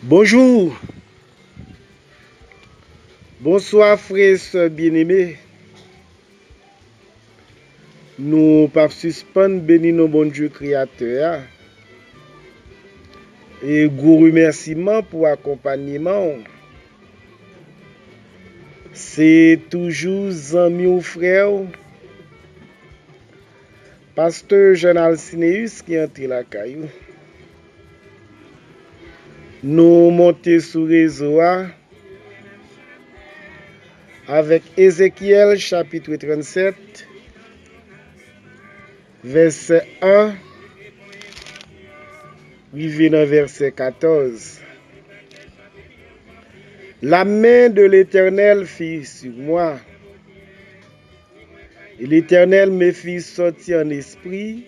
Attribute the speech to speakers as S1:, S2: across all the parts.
S1: Bonjour, bonsoir frères et sœurs bien-aimés. Nous pas suspendre bénir nos bon Dieu créateur et gros remerciement pour accompagnement. C'est toujours ami ou frère pasteur Jean Alcineus qui entre la caillou. Nous montons sur réseau avec Ézéchiel chapitre 37 verset 1 arrivé dans verset 14. La main de l'Éternel fut sur moi, et l'Éternel me fit sortir en esprit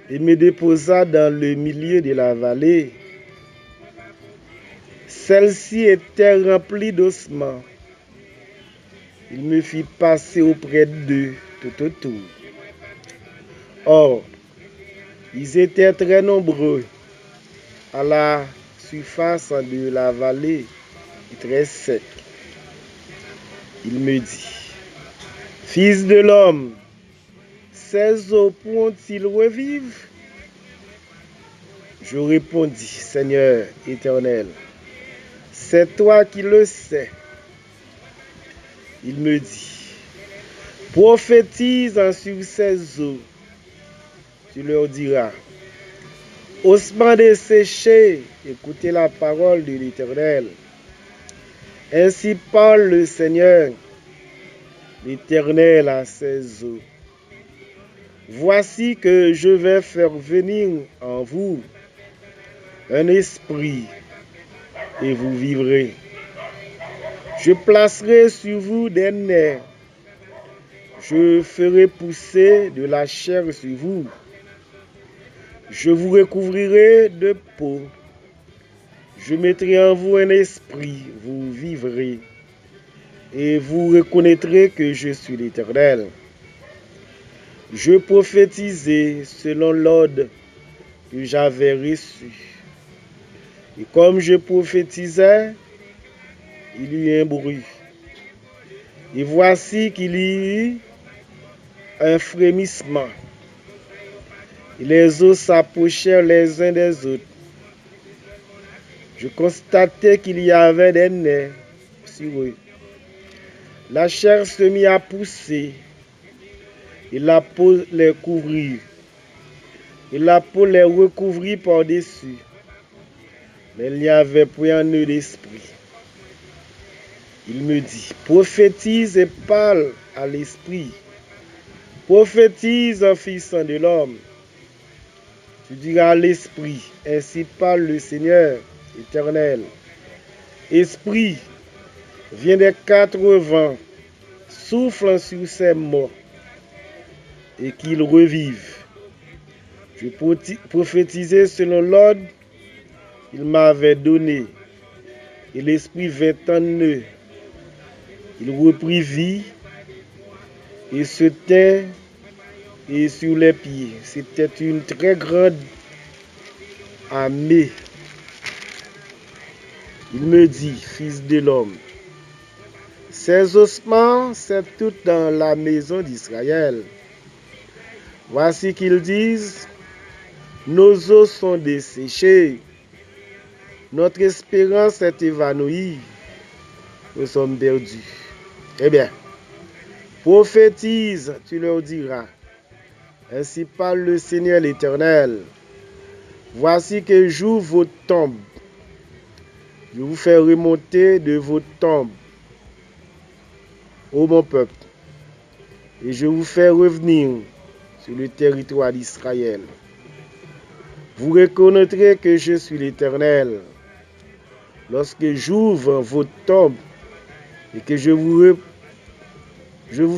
S1: et me déposa dans le milieu de la vallée. Celle-ci était remplie d'ossements. Il me fit passer auprès d'eux tout autour. Or, ils étaient très nombreux à la surface de la vallée, très sec. Il me dit, Fils de l'homme, ces eaux pourront-ils revivre? Je répondis, Seigneur éternel, c'est toi qui le sais. Il me dit, prophétise sur ces eaux. Tu leur diras, ossements desséchés, écoutez la parole de l'Éternel. Ainsi parle le Seigneur, l'Éternel à ses eaux. Voici que je vais faire venir en vous un esprit et vous vivrez. Je placerai sur vous des nerfs. Je ferai pousser de la chair sur vous. Je vous recouvrirai de peau. Je mettrai en vous un esprit, vous vivrez. Et vous reconnaîtrez que je suis l'Éternel. Je prophétisai selon l'ordre que j'avais reçu. Et comme je prophétisais, il y eut un bruit. Et voici qu'il y eut un frémissement. Et les eaux s'approchèrent les uns des autres. Je constatai qu'il y avait des nerfs sur eux. La chair se mit à pousser. Et la peau les couvrit. Et la peau les recouvrit par-dessus. Mais il n'y avait point en eux d'esprit. Il me dit, prophétise et parle à l'esprit. Prophétise en fils de l'homme. Tu diras à l'esprit, ainsi parle le Seigneur éternel. Esprit, viens des quatre vents, souffle sur ces morts et qu'ils revivent. Je prophétisais selon l'ordre qu'il m'avait donné, et l'esprit vint en eux. Il reprit vie et se tint et sur les pieds. C'était une très grande armée. Il me dit, fils de l'homme, ces ossements, c'est tout dans la maison d'Israël. Voici qu'ils disent, nos os sont desséchés, notre espérance est évanouie, nous sommes perdus. Eh bien, prophétise, tu leur diras, ainsi parle le Seigneur l'Éternel. Voici que j'ouvre vos tombes. Je vous fais remonter de vos tombes, ô mon peuple, et je vous fais revenir sur le territoire d'Israël. Vous reconnaîtrez que je suis l'Éternel lorsque j'ouvre vos tombes et que je vous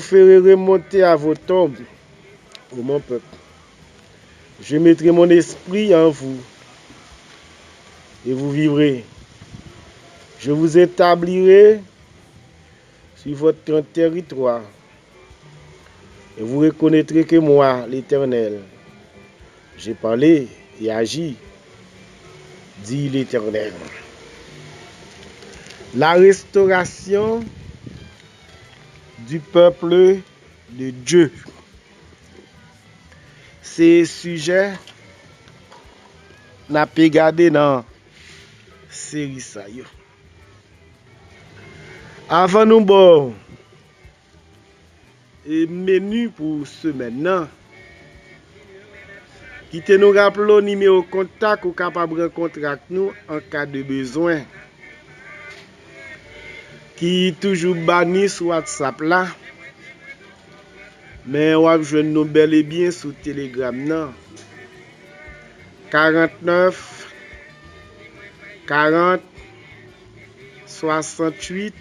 S1: ferai remonter à vos tombes, ô mon peuple. Je mettrai mon esprit en vous et vous vivrez. Je vous établirai sur votre grand territoire et vous reconnaîtrez que moi, l'Éternel, j'ai parlé et agi. dit l'Éternel. La restauration du peuple de Dieu. C'est sujet n'a pas gardé dans série ça yo. Avant nous bon et menu pour semaine nan, qui te nous rappelons numéro contact ou capable rencontrer avec nous en cas de besoin. Qui toujours banni sur WhatsApp là. Mais on va jouer nous bel et bien sur Telegram nan. 49 40 68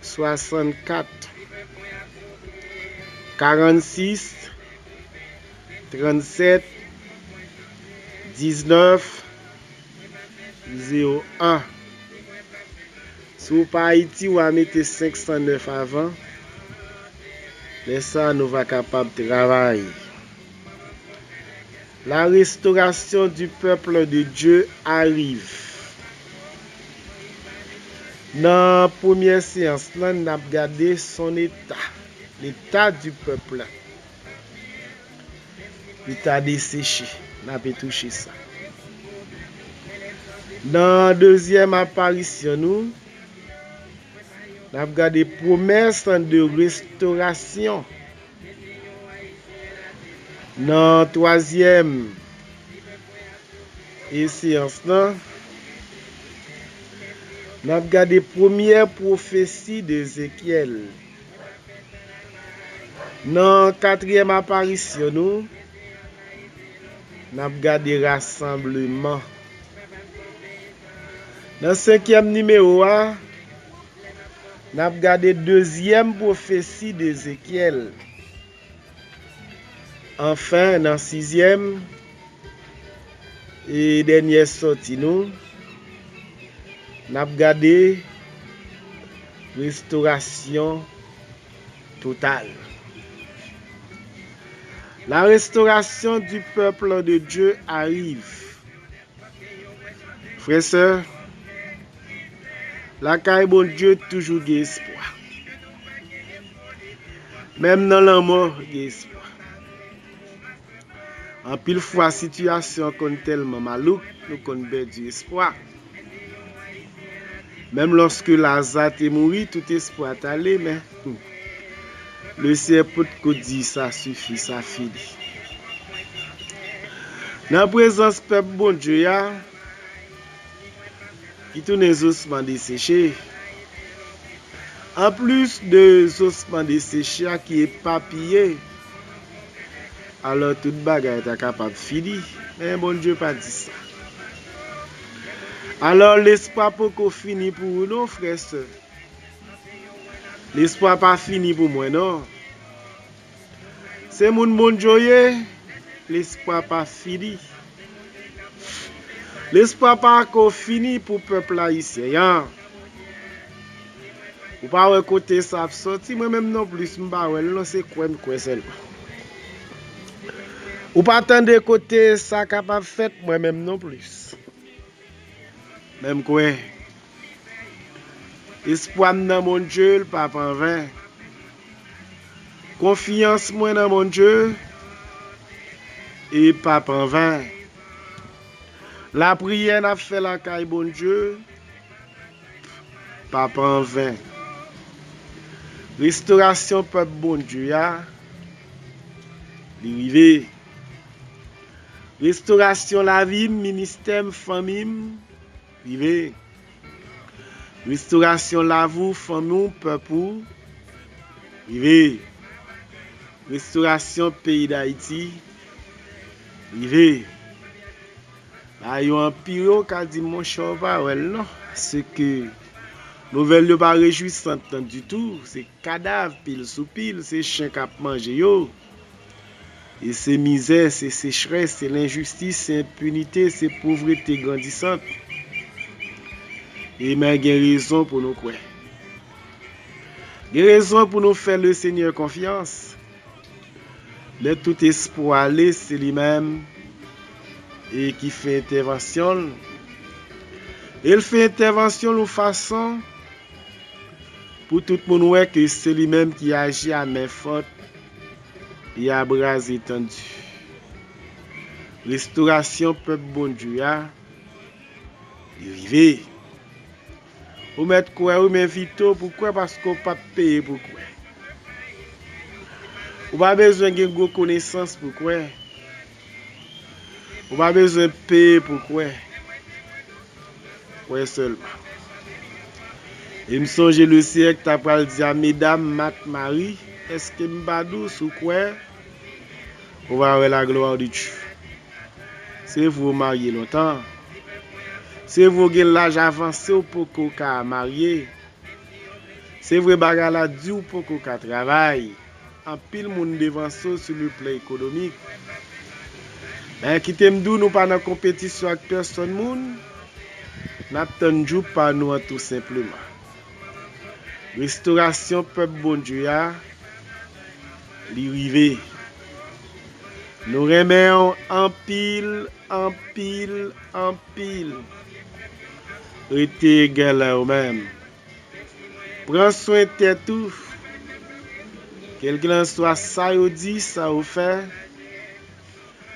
S1: 64 46 37 19 01. Sur Haïti, on va mettre 509 avant. Mais ça, nous va capable de travailler. La restauration du peuple de Dieu arrive. Dans la première séance, là, on a regardé son état. L'état du peuple. L'état desséché. On a touché ça. Dans la deuxième apparition, nous avons regardé promesses de restauration. Dans la troisième séance, nous avons regardé première prophétie d'Ézéchiel. Dans la quatrième apparition, nous avons regardé rassemblement. Dans le cinquième numéro, nous avons regardé deuxième prophétie d'Ézéchiel. Enfin, dans le sixième et dernière sortie, nous avons regardé restauration totale. La restauration du peuple de Dieu arrive. Frères et sœurs, la caille bon Dieu toujours espoir. Même dans la mort, il y a espoir. En pile fois, situation est tellement malouk, nous avons perdu espoir. Même lorsque Lazare est mort, tout espoir est allé, mais le serpent dit ça suffit, ça finit. Dans la présence du peuple bon Dieu, qui tourne les ossements desséchés. En plus de ossements desséchés qui est papillé, alors toute bagarre est capable de finir. Mais bon Dieu pas dit ça. Alors l'espoir pour qu'on finisse pour nous, frères et sœurs. L'espoir pas fini pour moi, non. C'est mon bon Dieu, l'espoir pas fini. L'espoir pas encore fini pour le peuple haïtien. Ou pas côté ça sorti, moi-même non plus, non c'est quoi seulement. Ou pas attendre côté ça capable fait, moi-même non plus. Même quoi. Espoir dans mon Dieu, le papa en vain. Confiance moi dans mon Dieu, et papa en vain. La prière n'a fait la caille bon Dieu, papa en vain. Restauration peuple bon Dieu, l'arrivée. Restauration la vie, ministère, famille, arrivée. Restauration la vous, famille, peuple, arrivée. Restauration pays d'Haïti, arrivée. Là, il y a un pire qui a dit mon cheval, non, c'est que nouvelle n'est pas réjouissante du tout. C'est cadavre, pile sous pile, c'est chien qui a mangé. Et c'est misère, c'est sécheresse, c'est l'injustice, c'est impunité, c'est pauvreté grandissante. Et mais il y a raison pour nous croire. Il y a raison pour nous faire le Seigneur confiance. De tout espoir, c'est lui-même et qui fait intervention. Il fait intervention de façon pour tout le monde ouais que c'est lui-même qui agit à main forte et à bras étendus. Restauration peuple bon Dieu a arrivé. Vous mettez quoi ou m'inviter pourquoi parce qu'on pas payer pourquoi. Vous pas besoin de gros connaissance pourquoi. Vous pas besoin de payer pourquoi. Ouais seulement. Et me songe le siècle t'as pas le dire mesdames Mat Marie, est-ce que m'badou sous quoi on va avoir la gloire de Dieu. C'est vous marier longtemps. C'est vous qui l'âge avancé ou pour qu'on marier. C'est vrai bagarre la du ou pour qu'on travaille. En pile monde devant ça sur le plan économique. Mais qui t'aime d'où nous pas dans compétition avec personne monde. N'attendons pas nous tout simplement. Restauration peuple bon Dieu a l'arrivée. Nous remettons en pile. Restez égal à vous-même. Prends soin de tout. Quel qu'il en soit, ça vous dit, ça vous fait.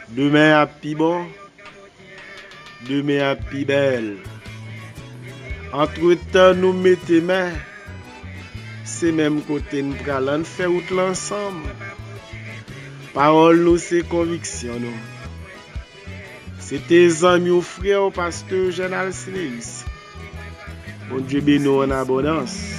S1: Demain à plus bon. Demain à plus belle. Entre-temps, nous mettons main. C'est même côté nous prenons faire tout l'ensemble. Parole nous, c'est conviction nous. C'était amis ou frères au pasteur Jean Alcinis. Mon Dieu bénisse en abondance.